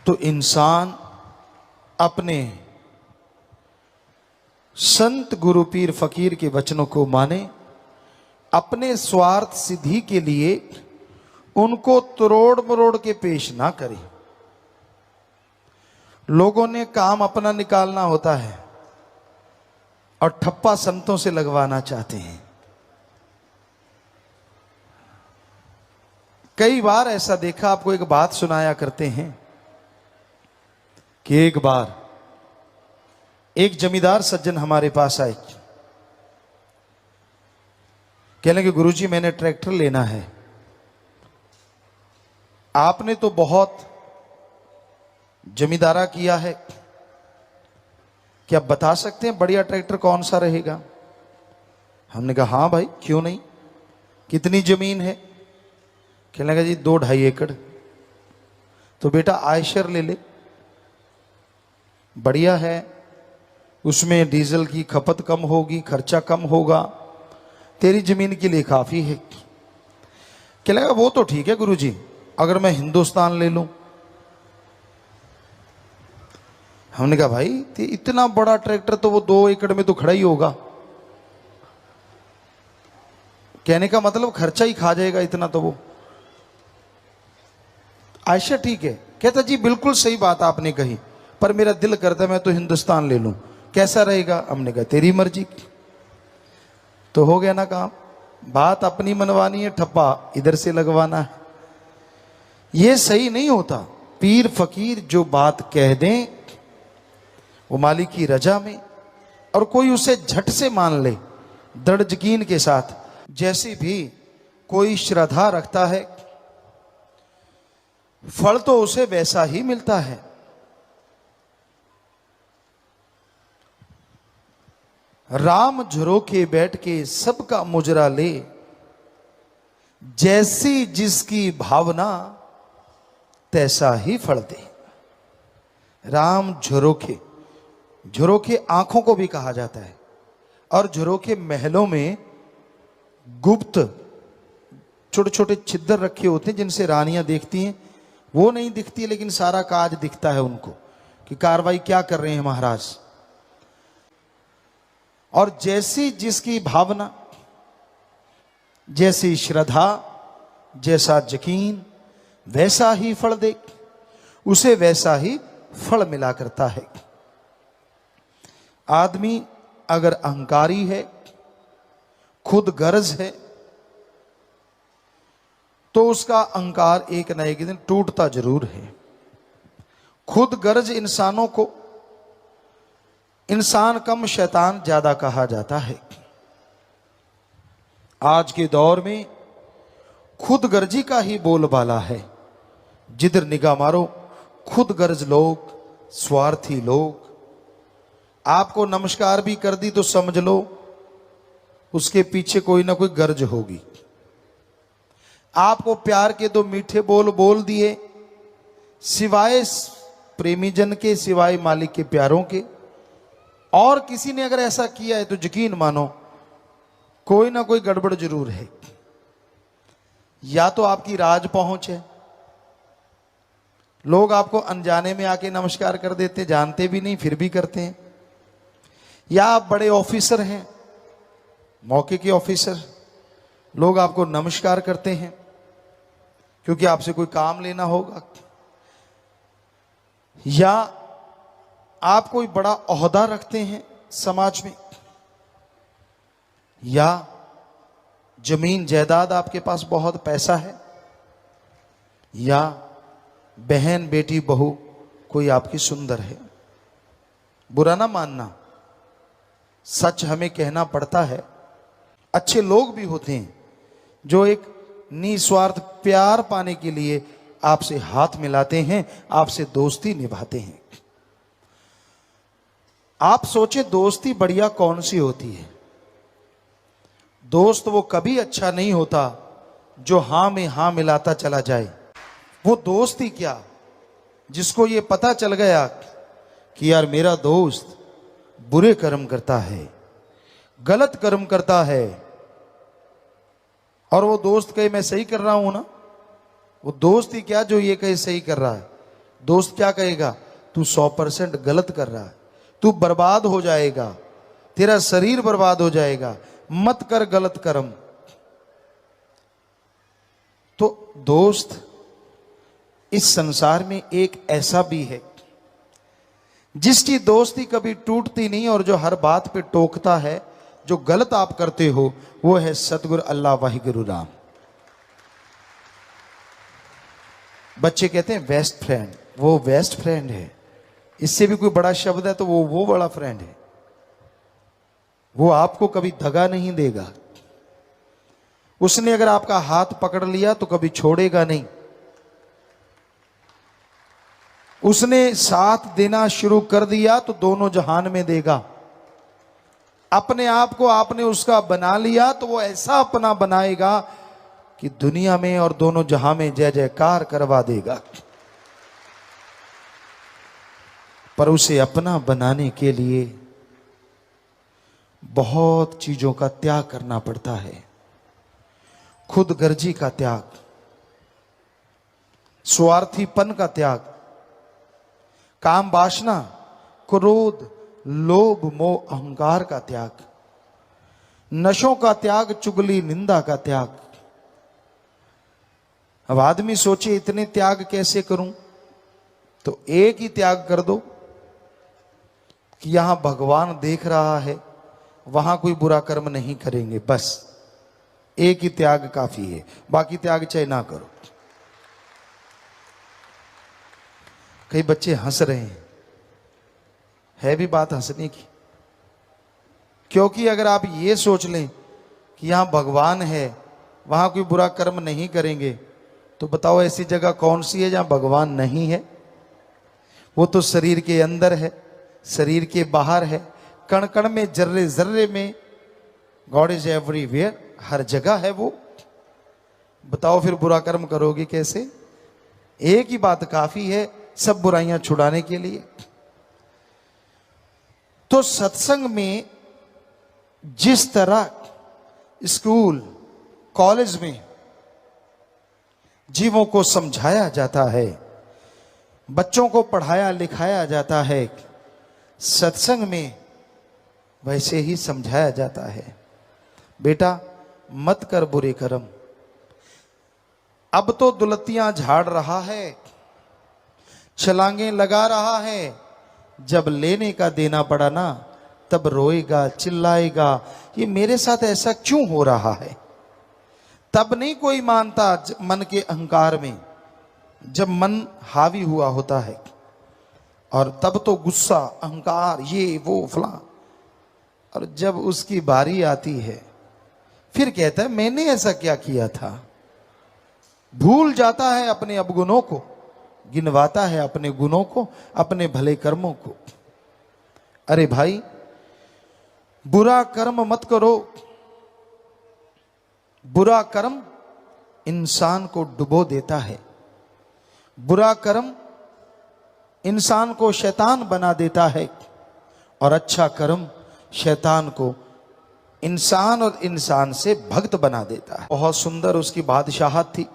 तो इंसान अपने संत गुरु पीर फकीर के वचनों को माने, अपने स्वार्थ सिद्धि के लिए उनको तोड़ मरोड़ के पेश ना करे। लोगों ने काम अपना निकालना होता है और ठप्पा संतों से लगवाना चाहते हैं। कई बार ऐसा देखा, आपको एक बात सुनाया करते हैं कि एक बार एक जमींदार सज्जन हमारे पास आए, कहने कि गुरुजी मैंने ट्रैक्टर लेना है, आपने तो बहुत जमींदारा किया है, क्या आप बता सकते हैं बढ़िया ट्रैक्टर कौन सा रहेगा? हमने कहा हाँ भाई क्यों नहीं, कितनी जमीन है? कहने लगा जी 2-2.5 एकड़। तो बेटा आयशर ले ले, बढ़िया है, उसमें डीजल की खपत कम होगी, खर्चा कम होगा, तेरी जमीन के लिए काफी है। कहने लगा वो तो ठीक है गुरुजी, अगर मैं हिंदुस्तान ले लूं? हमने कहा भाई इतना बड़ा ट्रैक्टर तो वो 2 एकड़ में तो खड़ा ही होगा। कहने का मतलब खर्चा ही खा जाएगा इतना तो वो। आयशा ठीक है। कहता जी बिल्कुल सही बात आपने कही, पर मेरा दिल करता मैं तो हिंदुस्तान ले लूं, कैसा रहेगा? हमने कहा तेरी मर्जी। तो हो गया ना काम, बात अपनी मनवानी है, ठप्पा इधर से लगवाना है। ये सही नहीं होता। पीर फकीर जो बात कह दें वो मालिक की रजा में, और कोई उसे झट से मान ले दृढ़ यकीन के साथ। जैसी भी कोई श्रद्धा रखता है फल तो उसे वैसा ही मिलता है। राम झरोखे बैठ के सबका मुजरा ले, जैसी जिसकी भावना तैसा ही फल दे। राम झरोखे, झरोखे आंखों को भी कहा जाता है, और झरोखे महलों में गुप्त छोटे छोटे छिद्र रखे होते हैं जिनसे रानियां देखती हैं। वो नहीं दिखती लेकिन सारा काज दिखता है उनको कि कार्रवाई क्या कर रहे हैं महाराज। और जैसी जिसकी भावना, जैसी श्रद्धा, जैसा यकीन, वैसा ही फल दे, उसे वैसा ही फल मिला करता है। आदमी अगर अहंकारी है, खुद गर्ज है, तो उसका अहंकार एक न एक दिन टूटता जरूर है। खुद गर्ज इंसानों को इंसान कम शैतान ज्यादा कहा जाता है। आज के दौर में खुद गर्जी का ही बोलबाला है। जिधर निगाह मारो खुद गर्ज लोग, स्वार्थी लोग। आपको नमस्कार भी कर दी तो समझ लो उसके पीछे कोई ना कोई गर्ज होगी। आपको प्यार के 2 मीठे बोल बोल दिए, सिवाय प्रेमी जन के, सिवाय मालिक के प्यारों के, और किसी ने अगर ऐसा किया है तो यकीन मानो कोई ना कोई गड़बड़ जरूर है। या तो आपकी राज पहुंच है, लोग आपको अनजाने में आके नमस्कार कर देते, जानते भी नहीं फिर भी करते हैं। या आप बड़े ऑफिसर हैं, मौके के ऑफिसर, लोग आपको नमस्कार करते हैं क्योंकि आपसे कोई काम लेना होगा। या आप कोई बड़ा ओहदा रखते हैं समाज में, या जमीन जायदाद आपके पास बहुत पैसा है, या बहन बेटी बहू कोई आपकी सुंदर है। बुरा ना मानना, सच हमें कहना पड़ता है। अच्छे लोग भी होते हैं जो एक निस्वार्थ प्यार पाने के लिए आपसे हाथ मिलाते हैं, आपसे दोस्ती निभाते हैं। आप सोचे दोस्ती बढ़िया कौन सी होती है? दोस्त वो कभी अच्छा नहीं होता जो हां में हां मिलाता चला जाए। वो दोस्त ही क्या जिसको ये पता चल गया कि यार मेरा दोस्त बुरे कर्म करता है, गलत कर्म करता है, और वो दोस्त कहे मैं सही कर रहा हूं ना। वो दोस्त ही क्या जो ये कहे सही कर रहा है। दोस्त क्या कहेगा, तू 100% गलत कर रहा है, तू बर्बाद हो जाएगा, तेरा शरीर बर्बाद हो जाएगा, मत कर गलत कर्म। तो दोस्त इस संसार में एक ऐसा भी है जिसकी दोस्ती कभी टूटती नहीं और जो हर बात पे टोकता है, जो गलत आप करते हो, वो है सतगुरु अल्लाह वाहिगुरु राम। बच्चे कहते हैं बेस्ट फ्रेंड, वो बेस्ट फ्रेंड है, इससे भी कोई बड़ा शब्द है तो वो बड़ा फ्रेंड है। वो आपको कभी दगा नहीं देगा, उसने अगर आपका हाथ पकड़ लिया तो कभी छोड़ेगा नहीं, उसने साथ देना शुरू कर दिया तो दोनों जहान में देगा। अपने आप को आपने उसका बना लिया तो वो ऐसा अपना बनाएगा कि दुनिया में और दोनों जहां में जय जयकार करवा देगा। पर उसे अपना बनाने के लिए बहुत चीजों का त्याग करना पड़ता है। खुद गर्जी का त्याग, स्वार्थीपन का त्याग, काम वासना, क्रोध, लोभ, मोह, अहंकार का त्याग, नशों का त्याग, चुगली निंदा का त्याग। अब आदमी सोचे इतने त्याग कैसे करूं, तो एक ही त्याग कर दो कि यहां भगवान देख रहा है, वहां कोई बुरा कर्म नहीं करेंगे, बस एक ही त्याग काफी है, बाकी त्याग चाहे ना करो। कई बच्चे हंस रहे हैं, है भी बात हंसने की, क्योंकि अगर आप ये सोच लें कि यहां भगवान है, वहां कोई बुरा कर्म नहीं करेंगे, तो बताओ ऐसी जगह कौन सी है जहां भगवान नहीं है? वो तो शरीर के अंदर है, शरीर के बाहर है, कण कण में, जर्रे जर्रे में। गॉड इज एवरीवेयर, हर जगह है वो। बताओ फिर बुरा कर्म करोगे कैसे? एक ही बात काफी है सब बुराइयां छुड़ाने के लिए। तो सत्संग में जिस तरह स्कूल कॉलेज में जीवों को समझाया जाता है, बच्चों को पढ़ाया लिखाया जाता है, सत्संग में वैसे ही समझाया जाता है। बेटा मत कर बुरे कर्म। अब तो दुलतियां झाड़ रहा है, छलांगे लगा रहा है, जब लेने का देना पड़ा ना तब रोएगा, चिल्लाएगा, ये मेरे साथ ऐसा क्यों हो रहा है। तब नहीं कोई मानता मन के अहंकार में, जब मन हावी हुआ होता है, और तब तो गुस्सा, अहंकार, ये वो फलां। और जब उसकी बारी आती है फिर कहता है मैंने ऐसा क्या किया था। भूल जाता है अपने अवगुणों को, गिनवाता है अपने गुणों को, अपने भले कर्मों को। अरे भाई बुरा कर्म मत करो। बुरा कर्म इंसान को डुबो देता है, बुरा कर्म इंसान को शैतान बना देता है, और अच्छा कर्म शैतान को इंसान और इंसान से भक्त बना देता है। बहुत सुंदर उसकी बादशाहत थी,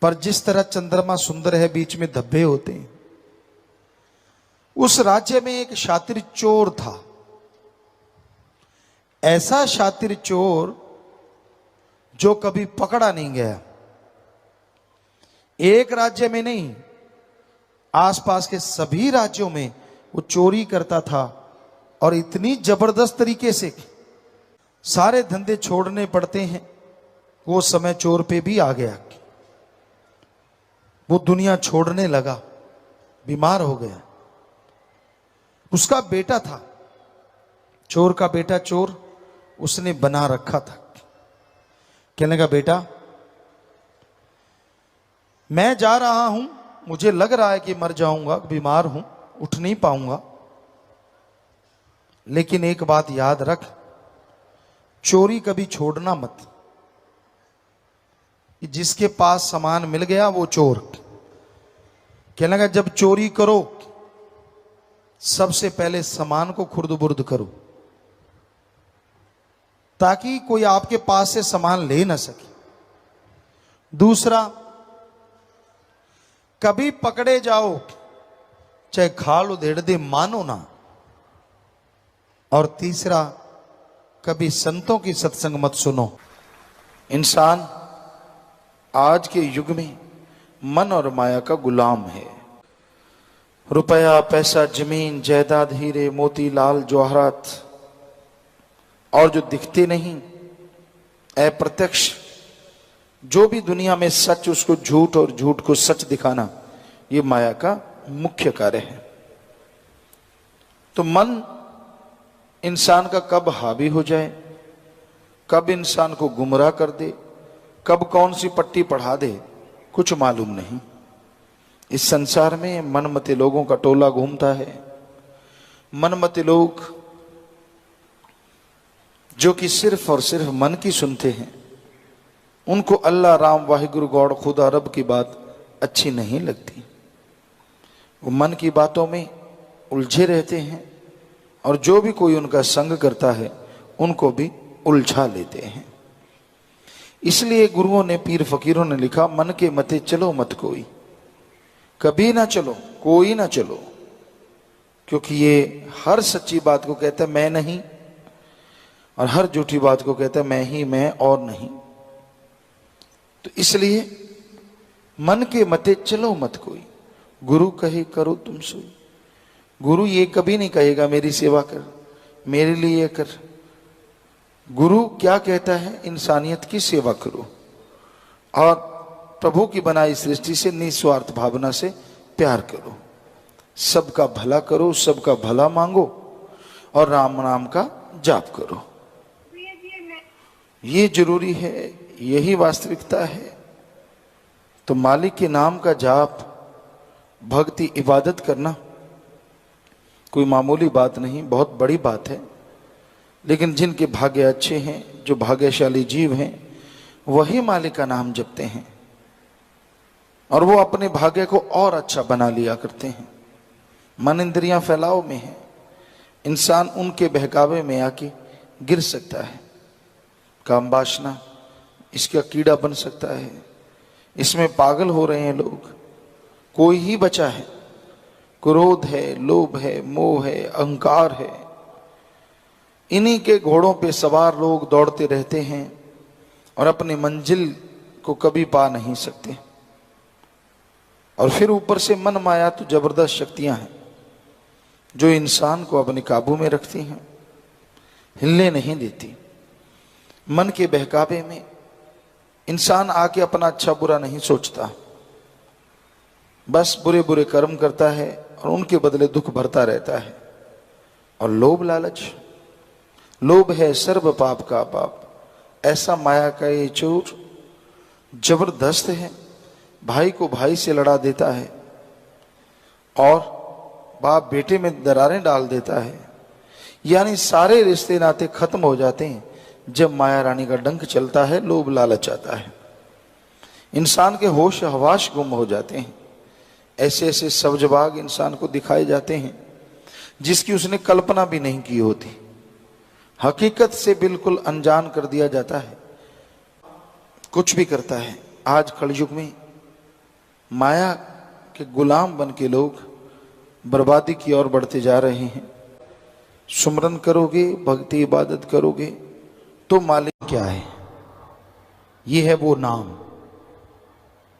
पर जिस तरह चंद्रमा सुंदर है बीच में धब्बे होते हैं, उस राज्य में एक शातिर चोर था। ऐसा शातिर चोर जो कभी पकड़ा नहीं गया। एक राज्य में नहीं, आसपास के सभी राज्यों में वो चोरी करता था, और इतनी जबरदस्त तरीके से सारे धंधे छोड़ने पड़ते हैं। वो समय चोर पे भी आ गया, वो दुनिया छोड़ने लगा, बीमार हो गया। उसका बेटा था, चोर का बेटा चोर, उसने बना रखा था। कहने लगा बेटा मैं जा रहा हूं, मुझे लग रहा है कि मर जाऊंगा, बीमार हूं, उठ नहीं पाऊंगा, लेकिन एक बात याद रख, चोरी कभी छोड़ना मत। जिसके पास सामान मिल गया वो चोर। कहने लगा जब चोरी करो सबसे पहले सामान को खुर्द बुर्द करो, ताकि कोई आपके पास से सामान ले ना सके। दूसरा, कभी पकड़े जाओ चाहे खाल उधेड़ दे मानो ना। और तीसरा, कभी संतों की सत्संग मत सुनो। इंसान आज के युग में मन और माया का गुलाम है। रुपया, पैसा, जमीन, जायदाद, हीरे, मोती, लाल, जवाहरात और जो दिखते नहीं, अप्रत्यक्ष जो भी दुनिया में सच उसको झूठ और झूठ को सच दिखाना, ये माया का मुख्य कार्य है। तो मन इंसान का कब हावी हो जाए, कब इंसान को गुमराह कर दे, कब कौन सी पट्टी पढ़ा दे, कुछ मालूम नहीं। इस संसार में मनमते लोगों का टोला घूमता है। मनमते लोग जो कि सिर्फ और सिर्फ मन की सुनते हैं, उनको अल्लाह, राम, वाहिगुरु, गॉड, खुदा, रब की बात अच्छी नहीं लगती। वो मन की बातों में उलझे रहते हैं और जो भी कोई उनका संग करता है उनको भी उलझा लेते हैं। इसलिए गुरुओं ने, पीर फकीरों ने लिखा, मन के मते चलो मत कोई, कभी ना चलो, कोई ना चलो। क्योंकि ये हर सच्ची बात को कहता है मैं नहीं, और हर झूठी बात को कहता है मैं ही मैं और नहीं। तो इसलिए मन के मते चलो मत कोई, गुरु कहे करो तुम सोई। गुरु ये कभी नहीं कहेगा मेरी सेवा कर, मेरे लिए कर। गुरु क्या कहता है, इंसानियत की सेवा करो और प्रभु की बनाई सृष्टि से निस्वार्थ भावना से प्यार करो, सबका भला करो, सबका भला मांगो और राम नाम का जाप करो। ये जरूरी है, यही वास्तविकता है। तो मालिक के नाम का जाप, भक्ति, इबादत करना कोई मामूली बात नहीं, बहुत बड़ी बात है। लेकिन जिनके भाग्य अच्छे हैं, जो भाग्यशाली जीव हैं, वही मालिक का नाम जपते हैं और वो अपने भाग्य को और अच्छा बना लिया करते हैं। मन इंद्रियां फैलाव में है, इंसान उनके बहकावे में आके गिर सकता है। काम वासना इसका कीड़ा बन सकता है, इसमें पागल हो रहे हैं लोग। कोई ही बचा है, क्रोध है, लोभ है, मोह है, अहंकार है। इन्हीं के घोड़ों पे सवार लोग दौड़ते रहते हैं और अपनी मंजिल को कभी पा नहीं सकते। और फिर ऊपर से मन माया तो जबरदस्त शक्तियां हैं जो इंसान को अपने काबू में रखती हैं, हिलने नहीं देती। मन के बहकावे में इंसान आके अपना अच्छा बुरा नहीं सोचता, बस बुरे बुरे कर्म करता है और उनके बदले दुख भरता रहता है। और लोभ लालच, लोभ है सर्व पाप का पाप। ऐसा माया का ये चोर जबरदस्त है, भाई को भाई से लड़ा देता है और बाप बेटे में दरारें डाल देता है। यानी सारे रिश्ते नाते खत्म हो जाते हैं जब माया रानी का डंक चलता है, लोभ लालच आता है। इंसान के होश हवाश गुम हो जाते हैं। ऐसे ऐसे सब्जबाग इंसान को दिखाए जाते हैं जिसकी उसने कल्पना भी नहीं की होती। हकीकत से बिल्कुल अनजान कर दिया जाता है, कुछ भी करता है। आज कलयुग में माया के गुलाम बन के लोग बर्बादी की ओर बढ़ते जा रहे हैं। सुमरन करोगे, भक्ति इबादत करोगे तो मालिक क्या है? ये है वो नाम।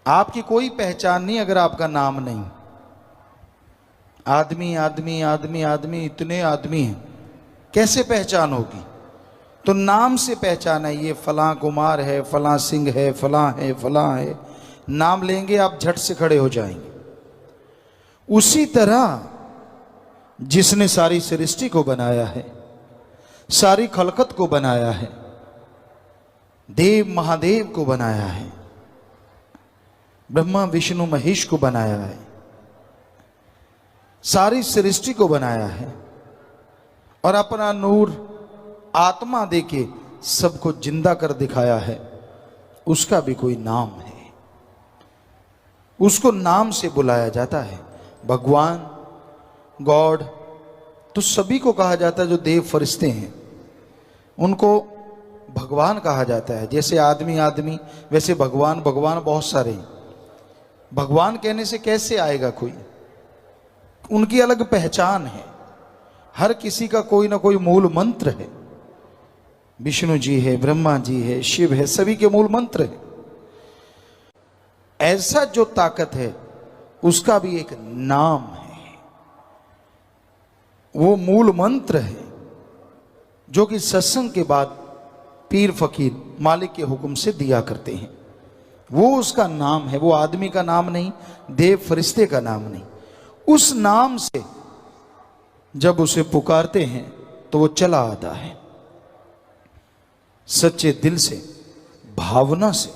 आपकी कोई पहचान नहीं अगर आपका नाम नहीं। आदमी आदमी आदमी आदमी, इतने आदमी हैं, कैसे पहचान होगी? तो नाम से पहचान है। ये फलां कुमार है, फलां सिंह है, फलां है, फलां है। नाम लेंगे आप झट से खड़े हो जाएंगे। उसी तरह जिसने सारी सृष्टि को बनाया है, सारी खलकत को बनाया है, देव महादेव को बनाया है, ब्रह्मा विष्णु महेश को बनाया है, सारी सृष्टि को बनाया है और अपना नूर आत्मा देके सबको जिंदा कर दिखाया है, उसका भी कोई नाम है। उसको नाम से बुलाया जाता है। भगवान, गॉड तो सभी को कहा जाता है। जो देव फरिश्ते हैं उनको भगवान कहा जाता है। जैसे आदमी आदमी, वैसे भगवान भगवान बहुत सारे हैं। भगवान कहने से कैसे आएगा कोई? उनकी अलग पहचान है। हर किसी का कोई ना कोई मूल मंत्र है। विष्णु जी है, ब्रह्मा जी है, शिव है, सभी के मूल मंत्र है। ऐसा जो ताकत है उसका भी एक नाम है, वो मूल मंत्र है जो कि सत्संग के बाद पीर फकीर मालिक के हुक्म से दिया करते हैं। वो उसका नाम है, वो आदमी का नाम नहीं, देव फरिश्ते का नाम नहीं। उस नाम से जब उसे पुकारते हैं तो वो चला आता है। सच्चे दिल से, भावना से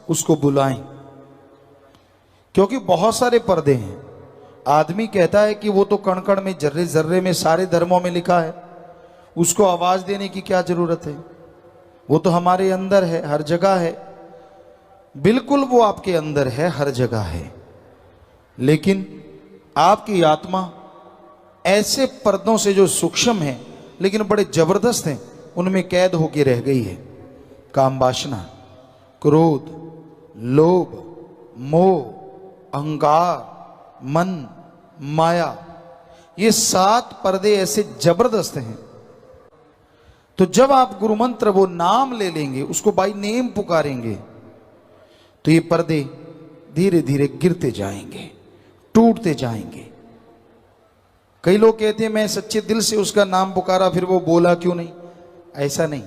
उसको बुलाएं, क्योंकि बहुत सारे पर्दे हैं। आदमी कहता है कि वो तो कण कण में, जर्रे जर्रे में, सारे धर्मों में लिखा है, उसको आवाज देने की क्या जरूरत है? वो तो हमारे अंदर है, हर जगह है। बिल्कुल वो आपके अंदर है, हर जगह है, लेकिन आपकी आत्मा ऐसे पर्दों से जो सूक्ष्म है लेकिन बड़े जबरदस्त हैं, उनमें कैद होकर रह गई है। काम वासना, क्रोध, लोभ, मोह, अहंकार, मन, माया, ये 7 पर्दे ऐसे जबरदस्त हैं। तो जब आप गुरु मंत्र, वो नाम ले लेंगे, उसको बाय नेम पुकारेंगे, तो ये पर्दे धीरे धीरे गिरते जाएंगे, टूटते जाएंगे। कई लोग कहते हैं मैं सच्चे दिल से उसका नाम पुकारा, फिर वो बोला क्यों नहीं? ऐसा नहीं।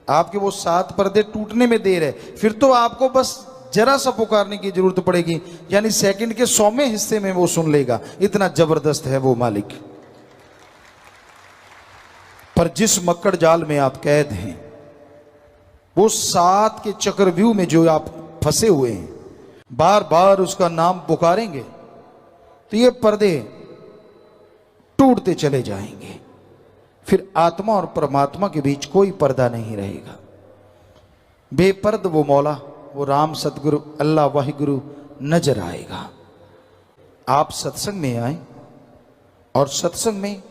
आपके वो 7 पर्दे टूटने में देर है, फिर तो आपको बस जरा सा पुकारने की जरूरत पड़ेगी, यानी सेकंड के 100वें हिस्से में वो सुन लेगा। इतना जबरदस्त है वो मालिक। पर जिस मक्कड़ जाल में आप कैद हैं, वो 7 के चक्रव्यूह में जो आप फंसे हुए हैं, बार बार उसका नाम पुकारेंगे तो ये पर्दे टूटते चले जाएंगे। फिर आत्मा और परमात्मा के बीच कोई पर्दा नहीं रहेगा। बेपर्द वो मौला, वो राम, सतगुरु, अल्लाह, वाहिगुरु नजर आएगा। आप सत्संग में आए और सत्संग में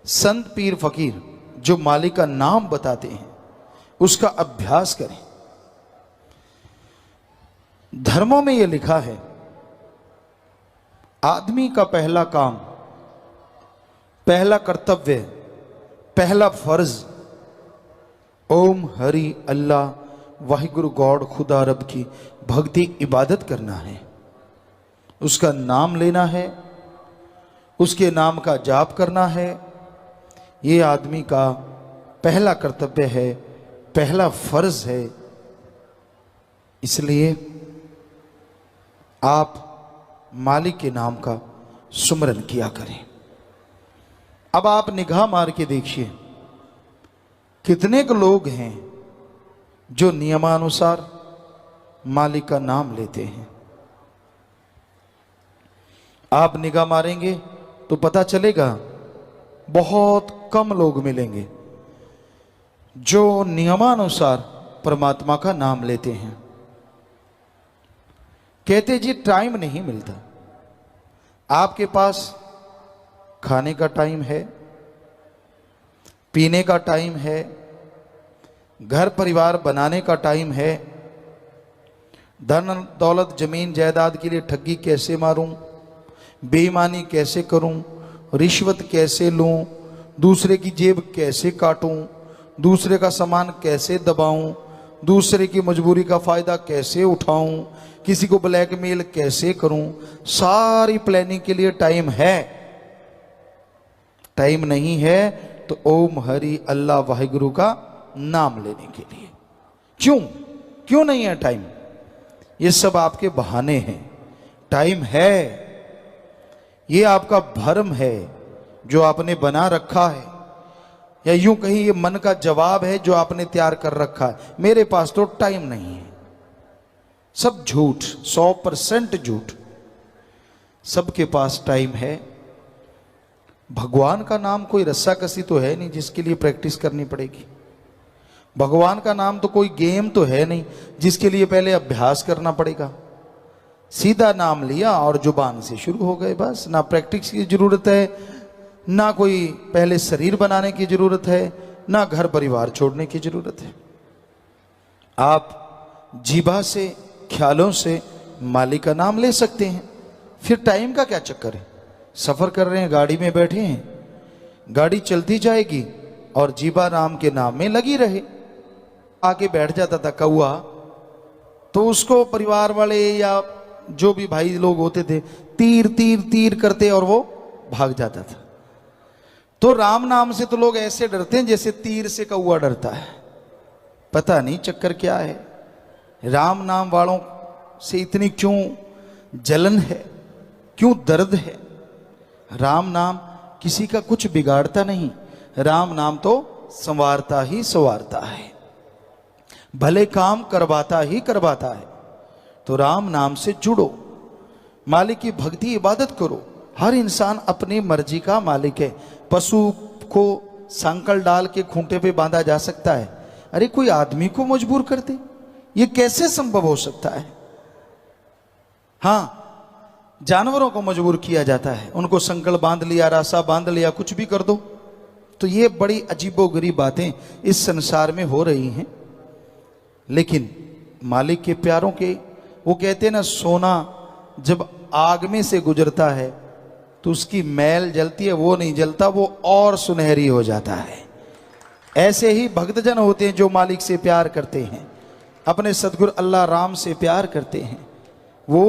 संत पीर फकीर जो मालिक का नाम बताते हैं उसका अभ्यास करें। धर्मों में यह लिखा है, आदमी का पहला काम, पहला कर्तव्य, पहला फर्ज ओम हरि अल्लाह वाहिगुरु गॉड खुदा रब की भक्ति इबादत करना है। उसका नाम लेना है, उसके नाम का जाप करना है। ये आदमी का पहला कर्तव्य है, पहला फर्ज है। इसलिए आप मालिक के नाम का सुमरन किया करें। अब आप निगाह मार के देखिए, कितने के लोग हैं जो नियमानुसार मालिक का नाम लेते हैं। आप निगाह मारेंगे तो पता चलेगा बहुत कम लोग मिलेंगे जो नियमानुसार परमात्मा का नाम लेते हैं। कहते जी टाइम नहीं मिलता। आपके पास खाने का टाइम है, पीने का टाइम है, घर परिवार बनाने का टाइम है, धन दौलत जमीन जायदाद के लिए ठगी कैसे मारूं, बेईमानी कैसे करूं, रिश्वत कैसे लूं, दूसरे की जेब कैसे काटूं, दूसरे का सामान कैसे दबाऊं, दूसरे की मजबूरी का फायदा कैसे उठाऊं, किसी को ब्लैकमेल कैसे करूं। सारी प्लानिंग के लिए टाइम है। टाइम नहीं है तो ओम हरि अल्लाह वाहिगुरु का नाम लेने के लिए क्यों नहीं है टाइम? ये सब आपके बहाने हैं। टाइम है, ये आपका भ्रम है जो आपने बना रखा है, या यूं कहीं ये मन का जवाब है जो आपने तैयार कर रखा है। मेरे पास तो टाइम नहीं है। सब झूठ, 100% झूठ। सबके पास टाइम है। भगवान का नाम कोई रस्साकसी तो है नहीं जिसके लिए प्रैक्टिस करनी पड़ेगी। भगवान का नाम तो कोई गेम तो है नहीं जिसके लिए पहले अभ्यास करना पड़ेगा। सीधा नाम लिया और जुबान से शुरू हो गए, बस। ना प्रैक्टिस की जरूरत है, ना कोई पहले शरीर बनाने की जरूरत है, ना घर परिवार छोड़ने की जरूरत है। आप जीभा से, ख्यालों से मालिक का नाम ले सकते हैं। फिर टाइम का क्या चक्कर है, सफर कर रहे हैं, गाड़ी में बैठे हैं, गाड़ी चलती जाएगी और जीवा राम के नाम में लगी रहे। आके बैठ जाता था कौआ, तो उसको परिवार वाले या जो भी भाई लोग होते थे तीर तीर तीर करते और वो भाग जाता था। तो राम नाम से तो लोग ऐसे डरते हैं जैसे तीर से कौआ डरता है। पता नहीं चक्कर क्या है, राम नाम वालों से इतनी क्यों जलन है, क्यों दर्द है। राम नाम किसी का कुछ बिगाड़ता नहीं, राम नाम तो संवारता ही संवारता है, भले काम करवाता ही करवाता है। तो राम नाम से जुड़ो, मालिक की भक्ति इबादत करो। हर इंसान अपनी मर्जी का मालिक है। पशु को सांकल डाल के खूंटे पे बांधा जा सकता है, अरे कोई आदमी को मजबूर कर दे, ये कैसे संभव हो सकता है। हाँ, जानवरों को मजबूर किया जाता है, उनको संकल बांध लिया, रासा बांध लिया, कुछ भी कर दो। तो ये बड़ी अजीबोगरीब बातें इस संसार में हो रही हैं। लेकिन मालिक के प्यारों के, वो कहते हैं ना, सोना जब आग में से गुजरता है तो उसकी मैल जलती है, वो नहीं जलता, वो और सुनहरी हो जाता है। ऐसे ही भक्तजन होते हैं जो मालिक से प्यार करते हैं, अपने सदगुरु अल्लाह राम से प्यार करते हैं। वो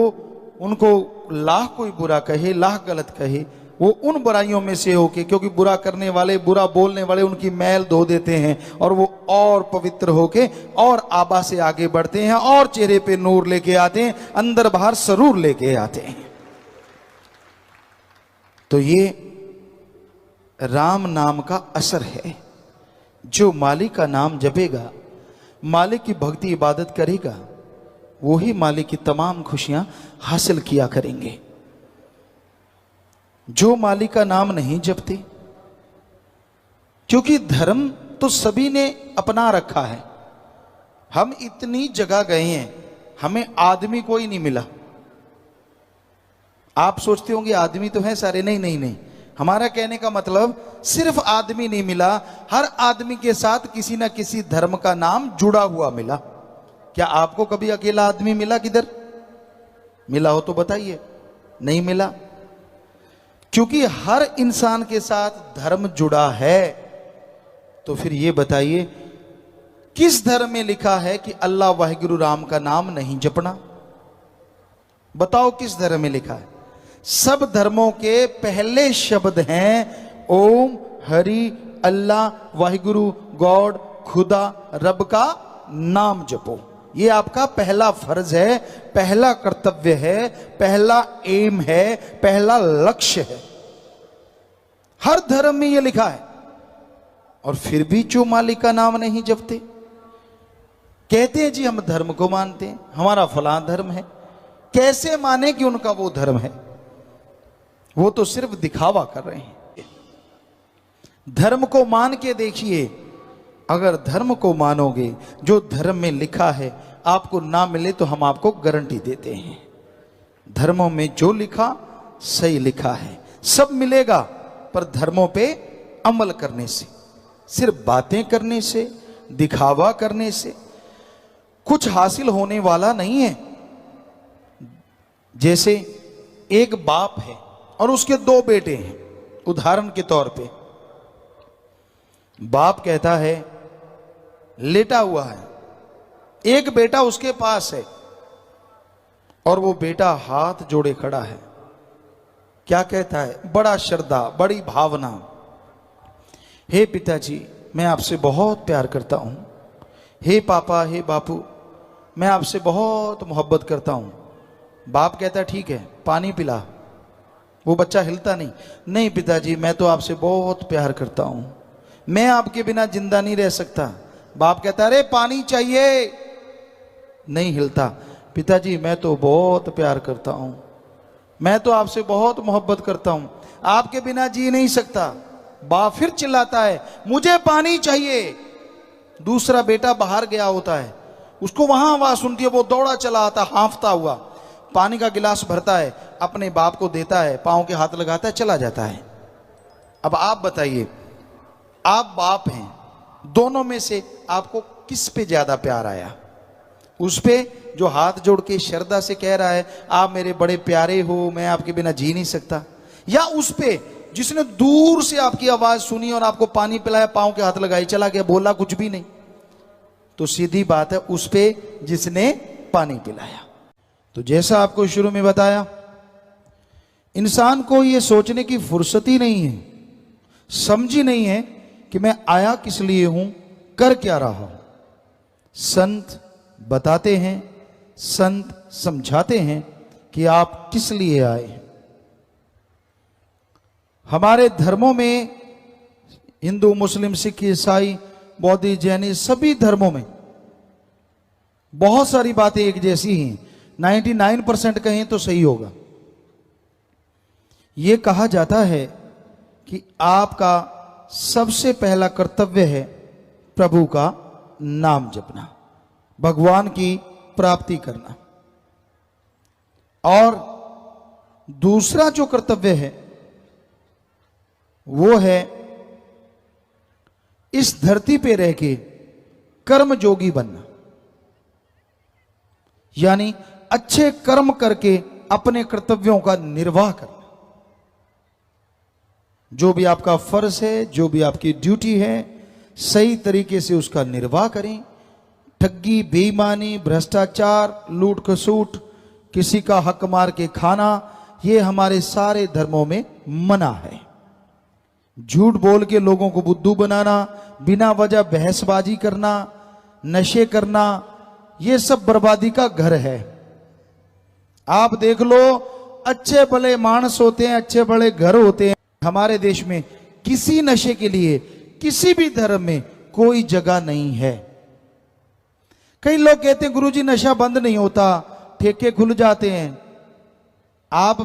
उनको लाख कोई बुरा कहे, लाख गलत कहे, वो उन बुराइयों में से होके, क्योंकि बुरा करने वाले, बुरा बोलने वाले उनकी मैल धो देते हैं और वो और पवित्र होके और आबा से आगे बढ़ते हैं और चेहरे पे नूर लेके आते हैं, अंदर बाहर सरूर लेके आते हैं। तो ये राम नाम का असर है। जो मालिक का नाम जपेगा, मालिक की भक्ति इबादत करेगा, वो ही मालिक की तमाम खुशियां हासिल किया करेंगे। जो मालिक का नाम नहीं जपते, क्योंकि धर्म तो सभी ने अपना रखा है। हम इतनी जगह गए हैं, हमें आदमी कोई नहीं मिला। आप सोचते होंगे आदमी तो हैं सारे, नहीं नहीं नहीं, हमारा कहने का मतलब सिर्फ आदमी नहीं मिला, हर आदमी के साथ किसी ना किसी धर्म का नाम जुड़ा हुआ मिला। क्या आपको कभी अकेला आदमी मिला? किधर मिला हो तो बताइए। नहीं मिला, क्योंकि हर इंसान के साथ धर्म जुड़ा है। तो फिर ये बताइए, किस धर्म में लिखा है कि अल्लाह वाहिगुरु राम का नाम नहीं जपना? बताओ किस धर्म में लिखा है? सब धर्मों के पहले शब्द हैं ओम, हरि, अल्लाह, वाहिगुरु, गॉड, खुदा, रब का नाम जपो। ये आपका पहला फर्ज है, पहला कर्तव्य है, पहला एम है, पहला लक्ष्य है। हर धर्म में ये लिखा है। और फिर भी जो मालिक का नाम नहीं जपते, कहते हैं जी हम धर्म को मानते हैं, हमारा फलां धर्म है। कैसे माने कि उनका वो धर्म है? वो तो सिर्फ दिखावा कर रहे हैं। धर्म को मान के देखिए, अगर धर्म को मानोगे, जो धर्म में लिखा है आपको ना मिले तो हम आपको गारंटी देते हैं, धर्मों में जो लिखा सही लिखा है, सब मिलेगा। पर धर्मों पे अमल करने से, सिर्फ बातें करने से, दिखावा करने से कुछ हासिल होने वाला नहीं है। जैसे एक बाप है और उसके दो बेटे हैं, उदाहरण के तौर पे बाप कहता है, लेटा हुआ है, एक बेटा उसके पास है और वो बेटा हाथ जोड़े खड़ा है। क्या कहता है? बड़ा श्रद्धा, बड़ी भावना, हे पिताजी मैं आपसे बहुत प्यार करता हूं, हे पापा, हे बापू मैं आपसे बहुत मोहब्बत करता हूं। बाप कहता है ठीक है पानी पिला। वो बच्चा हिलता नहीं, नहीं पिताजी मैं तो आपसे बहुत प्यार करता हूं, मैं आपके बिना जिंदा नहीं रह सकता। बाप कहता है अरे पानी चाहिए, नहीं हिलता। पिताजी मैं तो बहुत प्यार करता हूं, मैं तो आपसे बहुत मोहब्बत करता हूं, आपके बिना जी नहीं सकता। बाप फिर चिल्लाता है मुझे पानी चाहिए। दूसरा बेटा बाहर गया होता है, उसको वहां आवाज सुनती है, वो दौड़ा चला आता हांफता हुआ, पानी का गिलास भरता है, अपने बाप को देता है, पांव के हाथ लगाता है, चला जाता है। अब आप बताइए, आप बाप हैं, दोनों में से आपको किस पे ज्यादा प्यार आया? उस पे जो हाथ जोड़ के श्रद्धा से कह रहा है आप मेरे बड़े प्यारे हो, मैं आपके बिना जी नहीं सकता, या उस पे जिसने दूर से आपकी आवाज सुनी और आपको पानी पिलाया, पांव के हाथ लगाए, चला गया, बोला कुछ भी नहीं, तो सीधी बात है उस पे जिसने पानी पिलाया। तो जैसा आपको शुरू में बताया, इंसान को यह सोचने की फुर्सत ही नहीं है, समझ ही नहीं है कि मैं आया किस लिए हूं, कर क्या रहा हूं। संत बताते हैं, संत समझाते हैं कि आप किस लिए आए हैं। हमारे धर्मों में, हिंदू, मुस्लिम, सिख, ईसाई, बौद्ध, जैनी, सभी धर्मों में बहुत सारी बातें एक जैसी हैं। 99% कहें तो सही होगा। यह कहा जाता है कि आपका सबसे पहला कर्तव्य है प्रभु का नाम जपना, भगवान की प्राप्ति करना, और दूसरा जो कर्तव्य है वो है इस धरती पे रह के कर्म जोगी बनना, यानी अच्छे कर्म करके अपने कर्तव्यों का निर्वाह करना। जो भी आपका फर्ज है, जो भी आपकी ड्यूटी है, सही तरीके से उसका निर्वाह करें। ठगी, बेईमानी, भ्रष्टाचार, लूट खसूट, किसी का हक मार के खाना, यह हमारे सारे धर्मों में मना है। झूठ बोल के लोगों को बुद्धू बनाना, बिना वजह बहसबाजी करना, नशे करना, यह सब बर्बादी का घर है। आप देख लो, अच्छे भले मानस होते हैं, अच्छे भले घर होते हैं, हमारे देश में किसी नशे के लिए किसी भी धर्म में कोई जगह नहीं है। कई लोग कहते हैं गुरुजी नशा बंद नहीं होता, ठेके खुल जाते हैं। आप